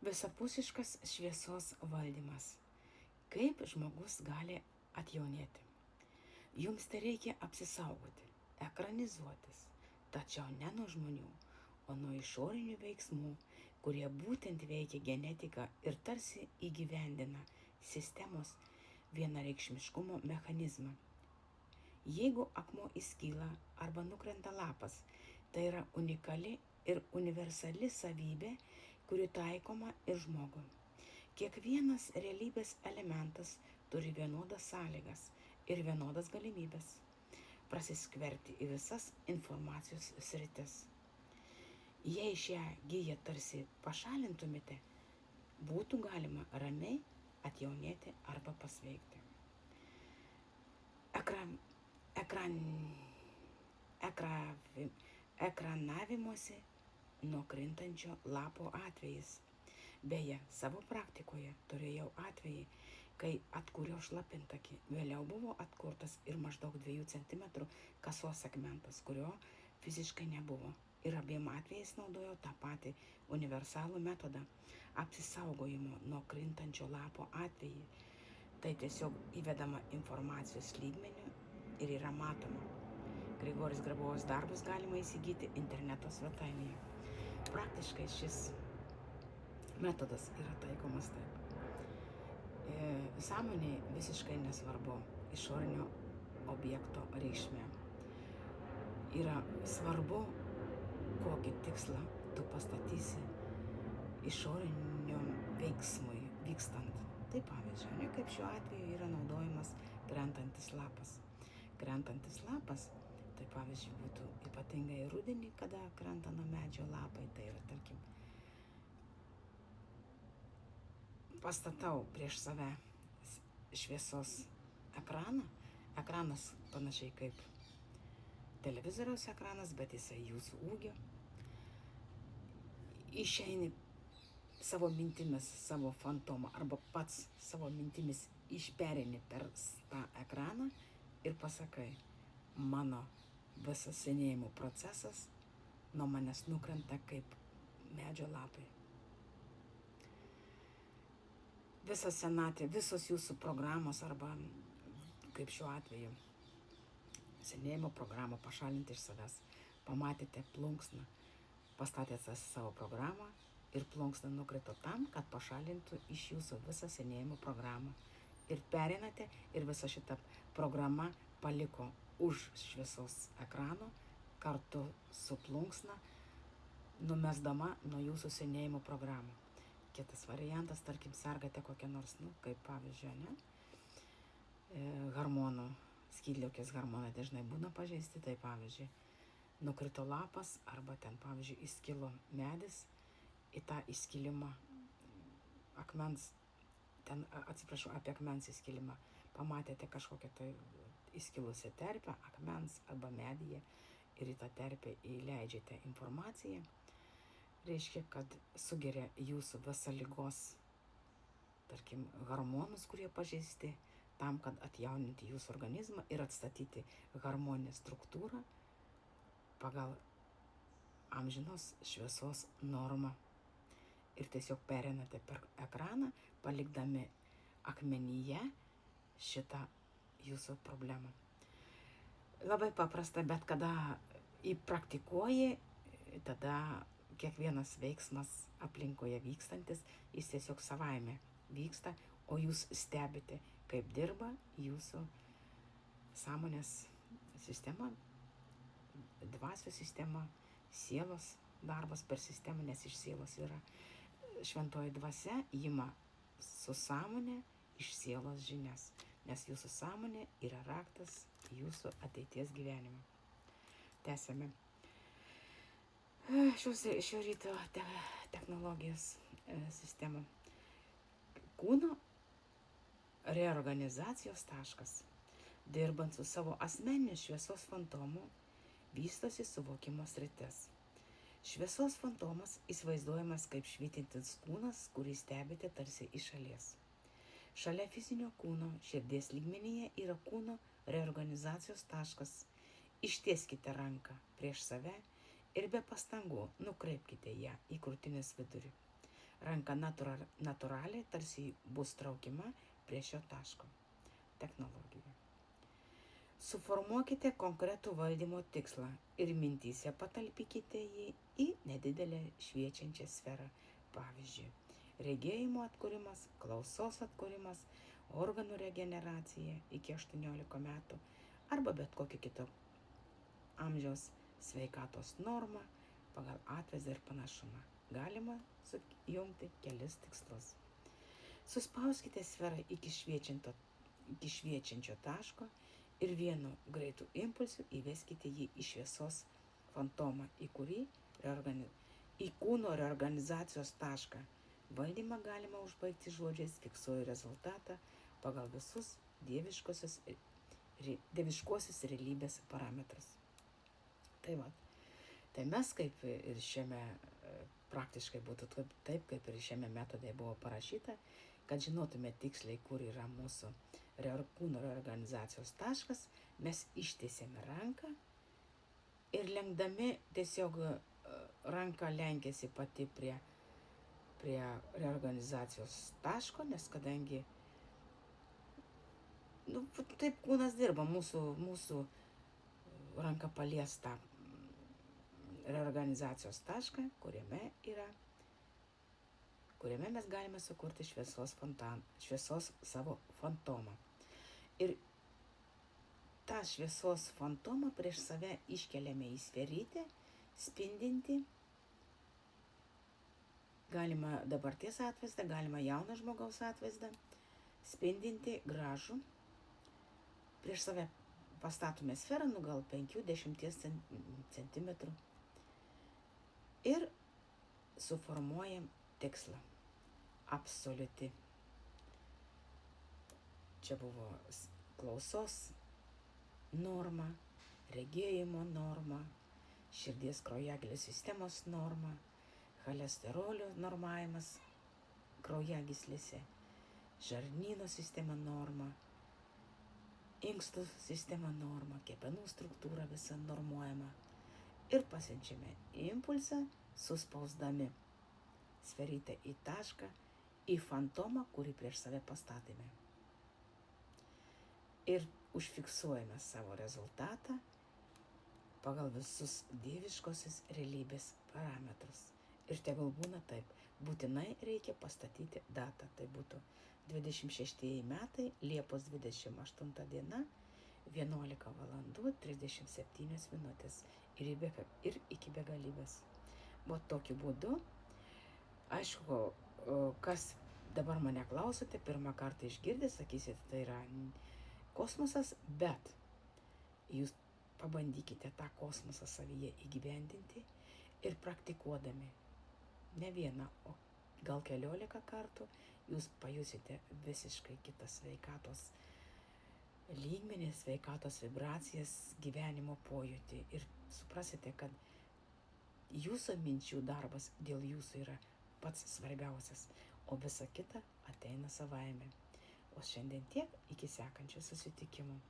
Visapusiškas šviesos valdymas. Kaip žmogus gali atjaunėti? Jums tai reikia apsisaugoti, ekranizuotis, tačiau ne nuo žmonių, o nuo išorinių veiksmų, kurie būtent veikia genetiką ir tarsi įgyvendina sistemos vienareikšmiškumo mechanizmą. Jeigu akmuo įskyla arba nukrenta lapas, tai yra unikali ir universali savybė, kuri taikoma ir žmogui. Kiekvienas realybės elementas turi vienodas sąlygas ir vienodas galimybės prasiskverti į visas informacijos sritis. Jei šią giją tarsi pašalintumėte, būtų galima ramiai atjaunėti arba pasveikti. Ekranavimuose nuo krintančio lapo atvejis. Beje, savo praktikoje turėjau atvejį, kai atkūriau šlapintakį. Vėliau buvo atkurtas ir maždaug 2 cm kasos segmentas, kurio fiziškai nebuvo. Ir abiem atvejais naudojau tą patį universalų metodą apsisaugojimo nuo krintančio lapo atvejį. Tai tiesiog įvedama informacijos lygmeniu ir yra matoma. Grigoris Grabovos darbus galima įsigyti interneto svetainėje. Praktiškai šis metodas yra taikomas taip. Sąmonėje visiškai nesvarbu išorinio objekto reikšmė. Yra svarbu, kokį tikslą tu pastatysi išoriniam veiksmui vykstant. Tai pavyzdžiui, kaip šiuo atveju yra naudojamas krentantis lapas. Krentantis lapas, tai pavyzdžiui būtų ypatingai rudenį, kada krenta nuo medžio lapai, tai yra tarkim pastatau prieš save šviesos ekraną. Ekranas panašiai kaip televizoriaus ekranas, bet jisai jūsų ūgio. Išeini savo mintimis, savo fantomą arba pats savo mintimis išperini per tą ekraną ir pasakai, mano visas senėjimo procesas nuo manęs nukrenta kaip medžio lapai. Visa senatė, visos jūsų programos arba, kaip šiuo atveju, senėjimo programą pašalinti iš savęs. Pamatėte plunksną, pastatėte savo programą ir plunksna nukrito tam, kad pašalintų iš jūsų visą senėjimo programą. Ir pereinate ir visa šita programa paliko už šviesos ekrano kartu su plunksna, numesdama nuo jūsų senėjimo programą. Kitas variantas, tarkim, sergate kokią nors, kaip pavyzdžiui, hormonų, skydliaukės hormonai dažnai būna pažeisti, tai pavyzdžiui, nukrito lapas arba ten, pavyzdžiui, įskilo medis, į tą įskilimą akmens, apie akmens įskilimą, pamatėte kažkokią tai įskilusią terpę, akmens arba medyje ir į tą terpę įleidžiate informaciją, reiškia, kad sugeria jūsų visą ligos, tarkim, hormonus, kurie pažeisti, tam, kad atjauninti jūsų organizmą ir atstatyti harmoninę struktūrą pagal amžinos šviesos normą. Ir tiesiog pereinate per ekraną, palikdami akmenyje šitą jūsų problemą. Labai paprasta, bet kada įpraktikuoji, tada kiekvienas veiksmas aplinkoje vykstantis, jis tiesiog savaime vyksta, o jūs stebite, kaip dirba jūsų sąmonės sistema, dvasios sistema, sielos darbas per sistemą, nes iš sielos yra šventoji dvasia, ima su sąmonė iš sielos žinias, nes jūsų sąmonė yra raktas jūsų ateities gyvenime. Tęsėme. Šio ryto technologijos sistema. Kūno reorganizacijos taškas. Dirbant su savo asmeniniu šviesos fantomu, vystosi suvokimo sritis. Šviesos fantomas įsivaizduojamas kaip švytintis kūnas, kurį stebite tarsi iš šalies. Šalia fizinio kūno širdies lygmenyje yra kūno reorganizacijos taškas. Ištieskite ranką prieš save ir be pastangų nukreipkite ją į krūtinės vidurį. Ranka natūraliai tarsi bus traukima prie šio taško. Technologija. Suformuokite konkretų valdymo tikslą ir mintyse patalpykite jį į nedidelę šviečiančią sferą. Pavyzdžiui, regėjimo atkūrimas, klausos atkūrimas, organų regeneracija iki 18 metų arba bet kokio kito amžiaus sveikatos norma pagal atvaizdą ir panašumą. Galima sujungti kelis tikslus. Suspauskite sferą iki šviečiančio taško ir vienu greitu impulsu įveskite jį į šviesos fantomą, į kūno reorganizacijos tašką. Valdymą galima užbaigti žodžiais fiksuoju rezultatą pagal visus dieviškosios realybės parametrus. Tai mes kaip ir šiame, praktiškai būtų taip, kaip ir šiame metode buvo parašyta, kad žinotume tiksliai, kur yra mūsų kūno reorganizacijos taškas, mes ištiesėme ranką ir lenkdami tiesiog ranka lenkėsi pati prie reorganizacijos taško, nes kadangi taip kūnas dirba, mūsų ranka palies tą reorganizacijos tašką, kuriame mes galime sukurti šviesos savo fantomą. Ir tą šviesos fantomą prieš save iškeliame į sferytę, spindinti. Galima dabarties atvaizdą, galima jauno žmogaus atvaizdą, spindinti gražų. Prieš save pastatome sferą, gal 5-10 centimetrų. Ir suformuojam tikslą. Absoliuti. Čia buvo klausos norma, regėjimo norma, širdies kraujagyslių sistemos norma, cholesterolio normavimas kraujagyslėse, žarnyno sistema norma, inkstų sistema norma, kepenų struktūra visa normuojama. Ir pasiunčiame impulsą, suspausdami sferytę į tašką, į fantomą, kurį prieš save pastatėme. Ir užfiksuojame savo rezultatą pagal visus dieviškosios realybės parametrus. Ir tegul būna taip, būtinai reikia pastatyti datą. Tai būtų 26 metai, Liepos 28 diena, 11 valandų 37 minutės ir iki begalybės. Tokiu būdu, aišku, kas dabar mane klausote, pirmą kartą išgirdę, sakysite, tai yra kosmosas, bet jūs pabandykite tą kosmosą savyje įgyvendinti ir praktikuodami ne vieną, o gal 14 kartų, jūs pajusite visiškai kitą sveikatos lygmenį, sveikatos vibracijas, gyvenimo pojūtį ir suprasite, kad jūsų minčių darbas dėl jūsų yra pats svarbiausias, o visa kita ateina savaime. O šiandien tiek, iki sekančių susitikimų.